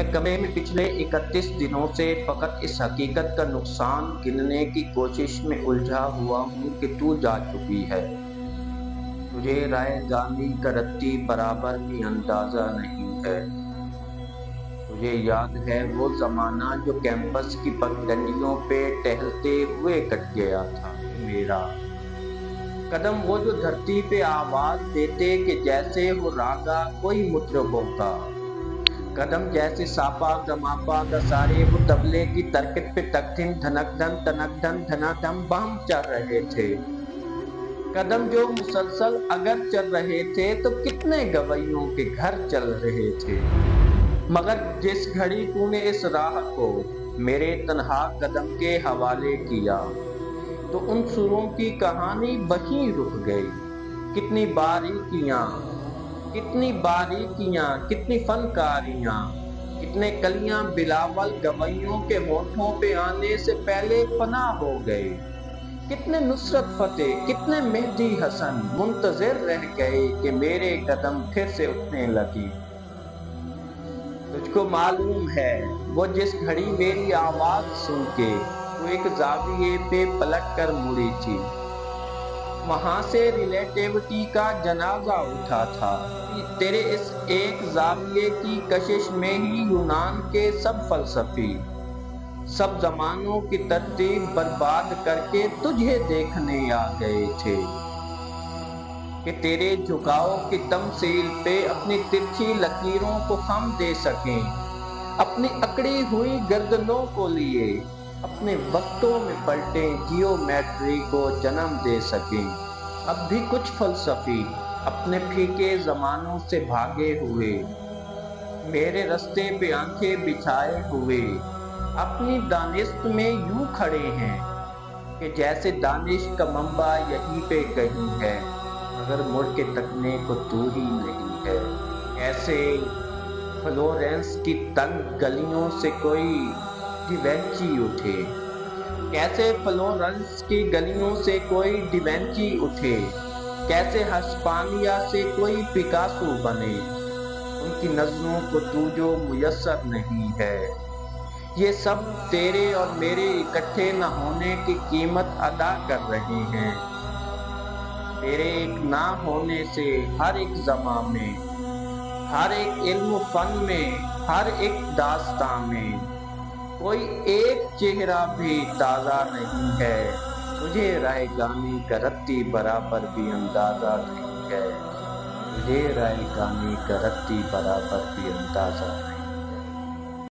میں کمرے میں پچھلے 31 دنوں سے فقط اس حقیقت کا نقصان گننے کی کوشش میں الجھا ہوا ہوں کہ تو جا چکی ہے۔ تجھے رائے گانی کا رتی برابر بھی اندازہ نہیں ہے۔ تجھے یاد ہے وہ زمانہ جو کیمپس کی پگڈنڈیوں پہ ٹہلتے ہوئے کٹ گیا تھا میرا؟ قدم وہ جو دھرتی پہ آواز دیتے کہ جیسے ہو راگا کوئی مطربوں کا۔ قدم جیسے ساپا گماپا گسارے وہ طبلے کی ترکت پہ تک دھن دھنک دھن تنک دھن دھنا دھم بہم چل رہے تھے۔ قدم جو مسلسل اگر چل رہے تھے تو کتنے گویوں کے گھر چل رہے تھے۔ مگر جس گھڑی تو نے اس راہ کو میرے تنہا قدم کے حوالے کیا تو ان سروں کی کہانی وہیں رک گئی۔ کتنی باریکیاں، کتنی فنکاریاں، کتنے کلیاں بلاول گویوں کے ہونٹوں پہ آنے سے پہلے فنا ہو گئے۔ کتنے نصرت فتح، کتنے مہدی حسن منتظر رہ گئے کہ میرے قدم پھر سے اٹھنے لگی۔ تجھ کو معلوم ہے وہ جس گھڑی میری آواز سن کے تو ایک زاویے پہ پلٹ کر مڑی تھی، وہاں سے ریلیٹیوٹی کا جنازہ اٹھا تھا۔ تیرے اس ایک زاویے کی کشش میں ہی یونان کے سب فلسفی سب زمانوں کی ترتیب برباد کر کے تجھے دیکھنے آ گئے تھے کہ تیرے جھکاؤ کی تمثیل پہ اپنی ترچھی لکیروں کو خم دے سکیں، اپنی اکڑی ہوئی گردنوں کو لیے اپنے وقتوں میں پلٹیں جیومیٹری کو جنم دے سکیں۔ اب بھی کچھ فلسفی اپنے پھیکے زمانوں سے بھاگے ہوئے میرے رستے پہ آنکھیں بچھائے ہوئے اپنی دانست میں یوں کھڑے ہیں کہ جیسے دانش کا منبع یہیں پہ کہیں ہے مگر مڑ کے تکنے کو تو ہی نہیں ہے۔ ایسے فلورنس کی تنگ گلیوں سے کوئی ڈیوینچی اٹھے، کیسے فلورنس کی گلیوں سے کوئی ڈیوینچی اٹھے، کیسے ہسپانیہ سے کوئی پکاسو بنے، ان کی نظروں کو تو جو میسر نہیں ہے۔ یہ سب تیرے اور میرے اکٹھے نہ ہونے کی قیمت ادا کر رہے ہیں۔ تیرے ایک نہ ہونے سے ہر ایک زمان میں، ہر ایک علم و فن میں، ہر ایک داستاں میں کوئی ایک چہرہ بھی تازہ نہیں ہے۔ تجھے رائے گانی کا رتی برابر بھی اندازہ نہیں ہے۔ تجھے رائے گانی کا رتی برابر بھی اندازہ نہیں ہے۔